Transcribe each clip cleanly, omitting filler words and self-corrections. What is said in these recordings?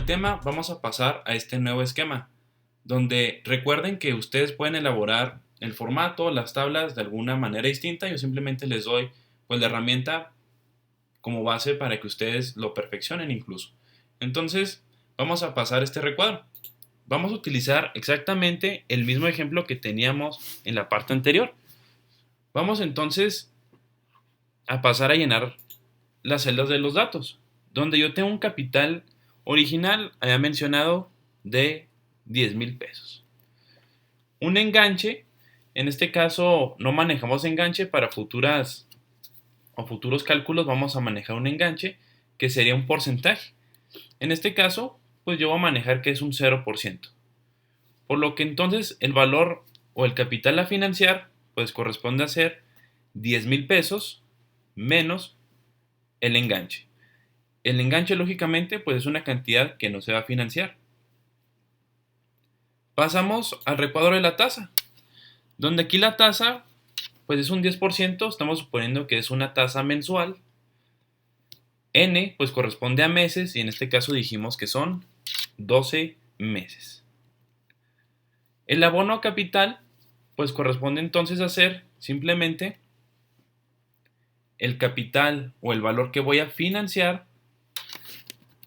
el tema, vamos a pasar a este nuevo esquema, donde recuerden que ustedes pueden elaborar el formato, las tablas de alguna manera distinta. Yo simplemente les doy pues la herramienta como base para que ustedes lo perfeccionen incluso. Entonces, vamos a pasar este recuadro. Vamos a utilizar exactamente el mismo ejemplo que teníamos en la parte anterior. Vamos entonces a pasar a llenar las celdas de los datos, donde yo tengo un capital original, había mencionado, de 10,000 pesos. Un enganche, en este caso no manejamos enganche para futuras o futuros cálculos, vamos a manejar un enganche que sería un porcentaje. En este caso, pues yo voy a manejar que es un 0%. Por lo que entonces el valor o el capital a financiar pues corresponde a ser 10,000 pesos menos el enganche. El enganche lógicamente pues es una cantidad que no se va a financiar. Pasamos al recuadro de la tasa, donde aquí la tasa pues es un 10%, estamos suponiendo que es una tasa mensual. N pues corresponde a meses y en este caso dijimos que son 12 meses. El abono a capital pues corresponde entonces a ser simplemente el capital o el valor que voy a financiar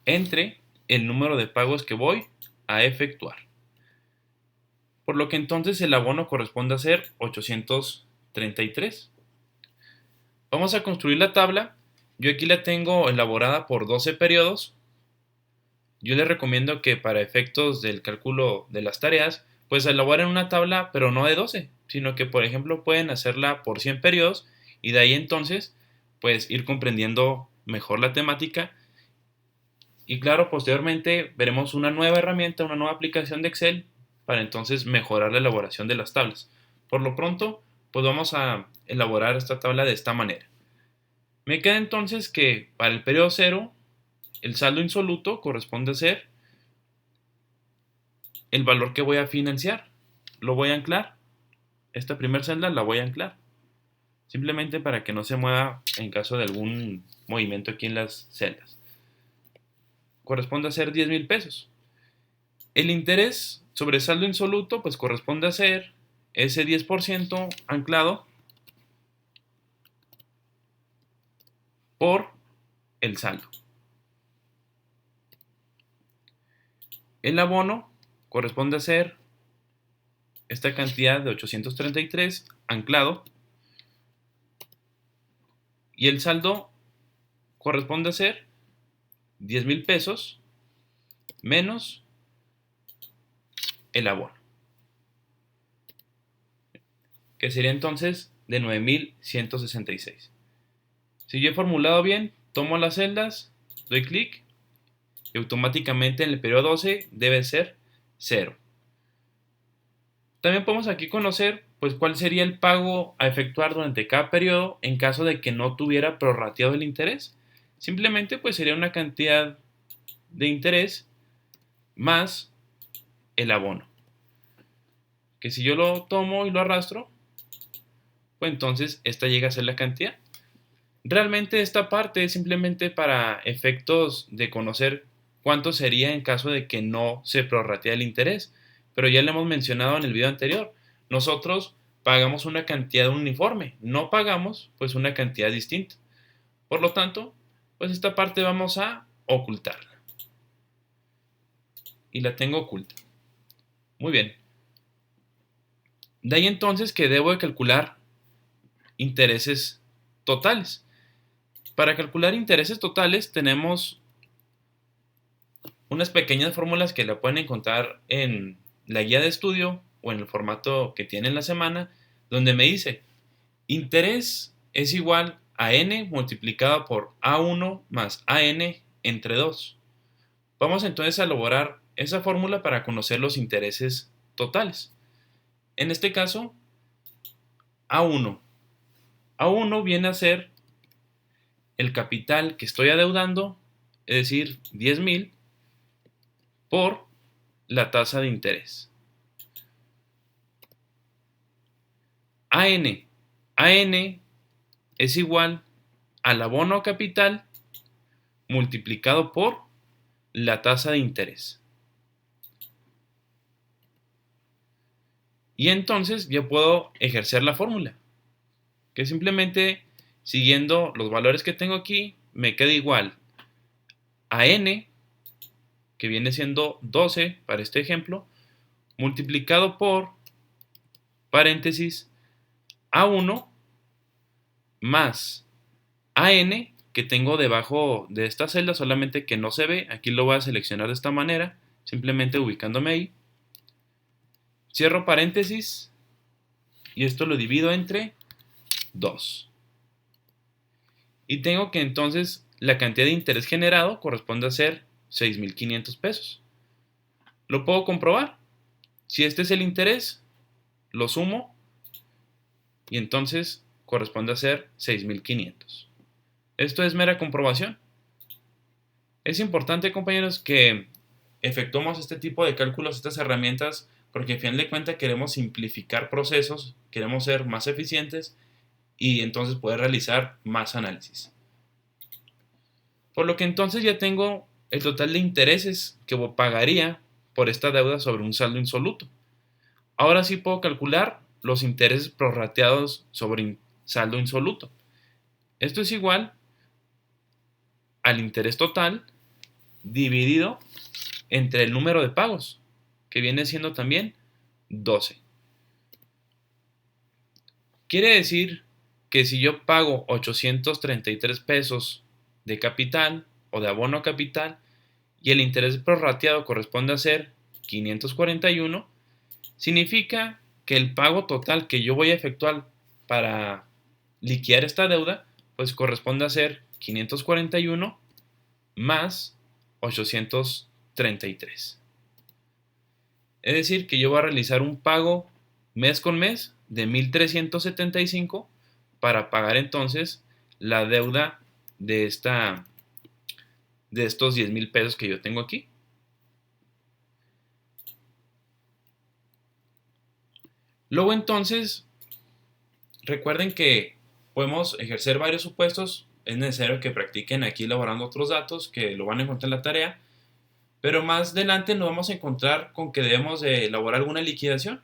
entre el número de pagos que voy a efectuar. Por lo que entonces el abono corresponde a ser 833. Vamos a construir la tabla. Yo aquí la tengo elaborada por 12 periodos. Yo les recomiendo que para efectos del cálculo de las tareas, pues elaboren una tabla, pero no de 12, sino que por ejemplo pueden hacerla por 100 periodos y de ahí entonces pues ir comprendiendo mejor la temática. Y claro, posteriormente veremos una nueva herramienta, una nueva aplicación de Excel para entonces mejorar la elaboración de las tablas. Por lo pronto, pues vamos a elaborar esta tabla de esta manera. Me queda entonces que para el periodo 0, el saldo insoluto corresponde a ser el valor que voy a financiar. Lo voy a anclar. Esta primera celda la voy a anclar. Simplemente para que no se mueva en caso de algún movimiento aquí en las celdas. Corresponde a ser 10,000 pesos. El interés sobre saldo insoluto pues corresponde a ser ese 10% anclado por el saldo. El abono corresponde a ser esta cantidad de 833 anclado y el saldo corresponde a ser 10,000 pesos menos el abono, que sería entonces de 9,166. Si yo he formulado bien, tomo las celdas, doy clic y automáticamente en el periodo 12 debe ser 0. También podemos aquí conocer pues cuál sería el pago a efectuar durante cada periodo en caso de que no tuviera prorrateado el interés. Simplemente pues sería una cantidad de interés más el abono, que si yo lo tomo y lo arrastro, pues entonces esta llega a ser la cantidad. Realmente esta parte es simplemente para efectos de conocer cuánto sería en caso de que no se prorratea el interés, pero ya lo hemos mencionado en el video anterior. Nosotros pagamos una cantidad uniforme, no pagamos pues una cantidad distinta. Por lo tanto, pues esta parte vamos a ocultarla. Y la tengo oculta. Muy bien. De ahí entonces que debo de calcular intereses totales. Para calcular intereses totales tenemos unas pequeñas fórmulas que la pueden encontrar en la guía de estudio o en el formato que tiene en la semana, donde me dice interés es igual a n multiplicado por a1 más an entre 2. Vamos entonces a elaborar esa fórmula para conocer los intereses totales. En este caso, a1. A1 viene a ser el capital que estoy adeudando, es decir, 10,000, por la tasa de interés. AN. AN es igual al abono capital multiplicado por la tasa de interés. Y entonces yo puedo ejercer la fórmula, que simplemente siguiendo los valores que tengo aquí, me queda igual a n, que viene siendo 12 para este ejemplo, multiplicado por, paréntesis, a1 más an, que tengo debajo de esta celda, solamente que no se ve. Aquí lo voy a seleccionar de esta manera, simplemente ubicándome ahí. Cierro paréntesis y esto lo divido entre 2. Y tengo que entonces la cantidad de interés generado corresponde a ser 6,500 pesos. Lo puedo comprobar. Si este es el interés, lo sumo y entonces corresponde a ser 6,500. Esto es mera comprobación. Es importante, compañeros, que efectuemos este tipo de cálculos, estas herramientas, porque al final de cuentas queremos simplificar procesos, queremos ser más eficientes y entonces poder realizar más análisis. Por lo que entonces ya tengo el total de intereses que pagaría por esta deuda sobre un saldo insoluto. Ahora sí puedo calcular los intereses prorrateados sobre saldo insoluto. Esto es igual al interés total dividido entre el número de pagos, que viene siendo también 12. Quiere decir que si yo pago 833 pesos de capital o de abono a capital y el interés prorrateado corresponde a ser 541, significa que el pago total que yo voy a efectuar para liquidar esta deuda pues corresponde a ser 541 más 833. Es decir, que yo voy a realizar un pago mes con mes de 1,375 para pagar entonces la deuda de estos 10,000 pesos que yo tengo aquí. Luego entonces, recuerden que podemos ejercer varios supuestos. Es necesario que practiquen aquí elaborando otros datos que lo van a encontrar en la tarea. Pero más adelante nos vamos a encontrar con que debemos de elaborar alguna liquidación.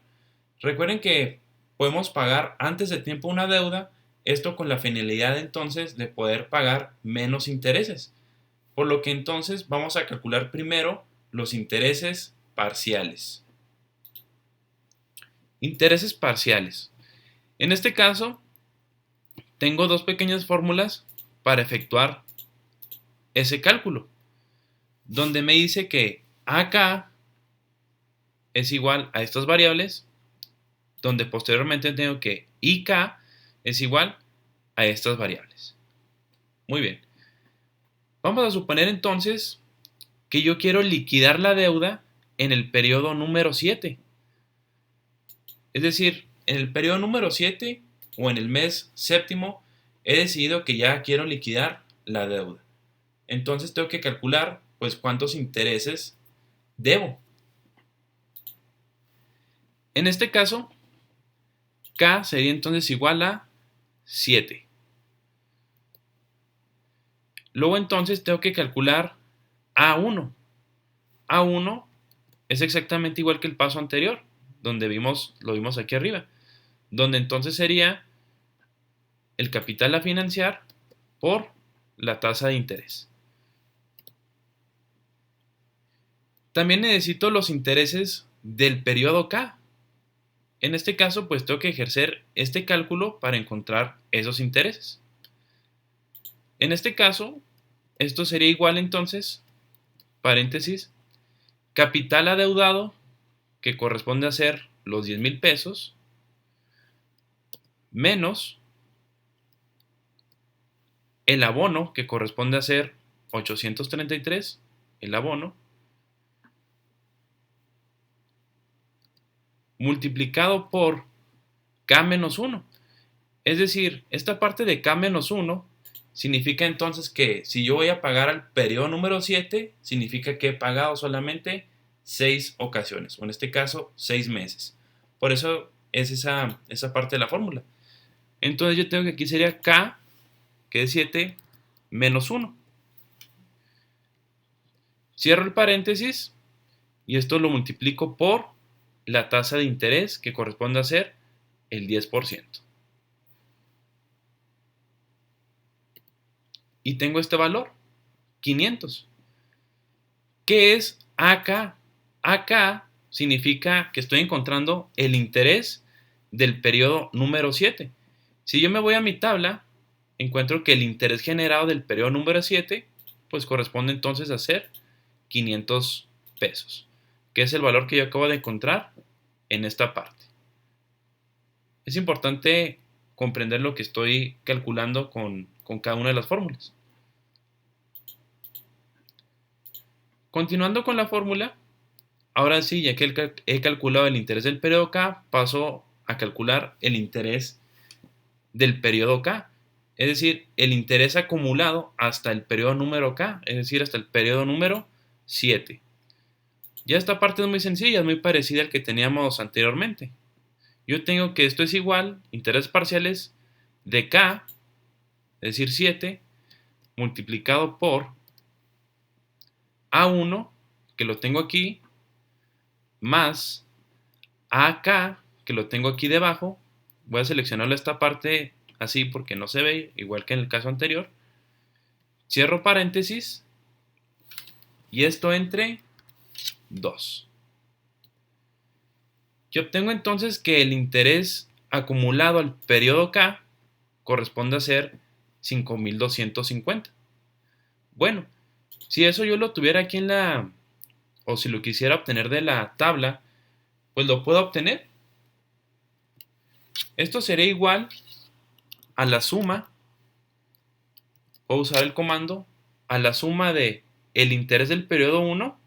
Recuerden que podemos pagar antes de tiempo una deuda, esto con la finalidad entonces de poder pagar menos intereses. Por lo que entonces vamos a calcular primero los intereses parciales. Intereses parciales. En este caso, tengo dos pequeñas fórmulas para efectuar ese cálculo, donde me dice que AK es igual a estas variables, donde posteriormente tengo que IK es igual a estas variables. Muy bien. Vamos a suponer entonces que yo quiero liquidar la deuda en el periodo número 7. Es decir, en el periodo número 7 o en el mes séptimo he decidido que ya quiero liquidar la deuda. Entonces tengo que calcular pues cuántos intereses debo. En este caso, K sería entonces igual a 7. Luego entonces tengo que calcular A1. A1 es exactamente igual que el paso anterior, donde lo vimos aquí arriba, donde entonces sería el capital a financiar por la tasa de interés. También necesito los intereses del periodo K. En este caso, pues tengo que ejercer este cálculo para encontrar esos intereses. En este caso, esto sería igual entonces, paréntesis, capital adeudado, que corresponde a ser los 10,000 pesos, menos el abono, que corresponde a ser 833, el abono, multiplicado por K-1. Es decir, esta parte de K-1 significa entonces que si yo voy a pagar al periodo número 7, significa que he pagado solamente 6 ocasiones, o en este caso 6 meses. Por eso es esa parte de la fórmula. Entonces yo tengo que aquí sería K, que es 7, menos 1. Cierro el paréntesis y esto lo multiplico por la tasa de interés que corresponde a ser el 10%. Y tengo este valor, 500. ¿Qué es acá? Acá significa que estoy encontrando el interés del periodo número 7. Si yo me voy a mi tabla, encuentro que el interés generado del periodo número 7, pues corresponde entonces a ser 500 pesos, que es el valor que yo acabo de encontrar en esta parte. Es importante comprender lo que estoy calculando con cada una de las fórmulas. Continuando con la fórmula, ahora sí, ya que he calculado el interés del periodo K, paso a calcular el interés del periodo K, es decir, el interés acumulado hasta el periodo número K, es decir, hasta el periodo número 7. Ya esta parte es muy sencilla, es muy parecida al que teníamos anteriormente. Yo tengo que esto es igual, intereses parciales de K, es decir, 7, multiplicado por A1, que lo tengo aquí, más AK, que lo tengo aquí debajo. Voy a seleccionar esta parte así porque no se ve, igual que en el caso anterior. Cierro paréntesis y esto entre 2. Yo obtengo entonces que el interés acumulado al periodo K corresponde a ser 5,250. Bueno, si eso yo lo tuviera aquí o si lo quisiera obtener de la tabla, pues lo puedo obtener. Esto sería igual a la suma, puedo usar el comando, a la suma de el interés del periodo 1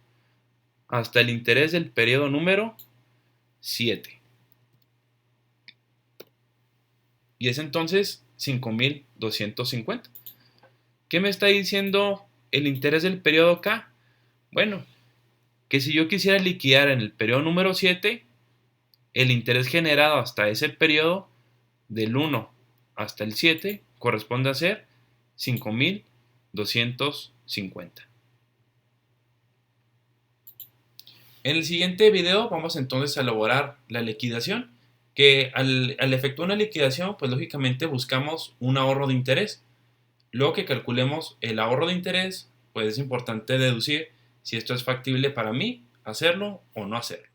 hasta el interés del periodo número 7. Y es entonces 5,250. ¿Qué me está diciendo el interés del periodo K? Bueno, que si yo quisiera liquidar en el periodo número 7, el interés generado hasta ese periodo, del 1 hasta el 7, corresponde a ser 5,250. En el siguiente video vamos entonces a elaborar la liquidación, que al efectuar una liquidación, pues lógicamente buscamos un ahorro de interés. Luego que calculemos el ahorro de interés, pues es importante deducir si esto es factible para mí hacerlo o no hacerlo.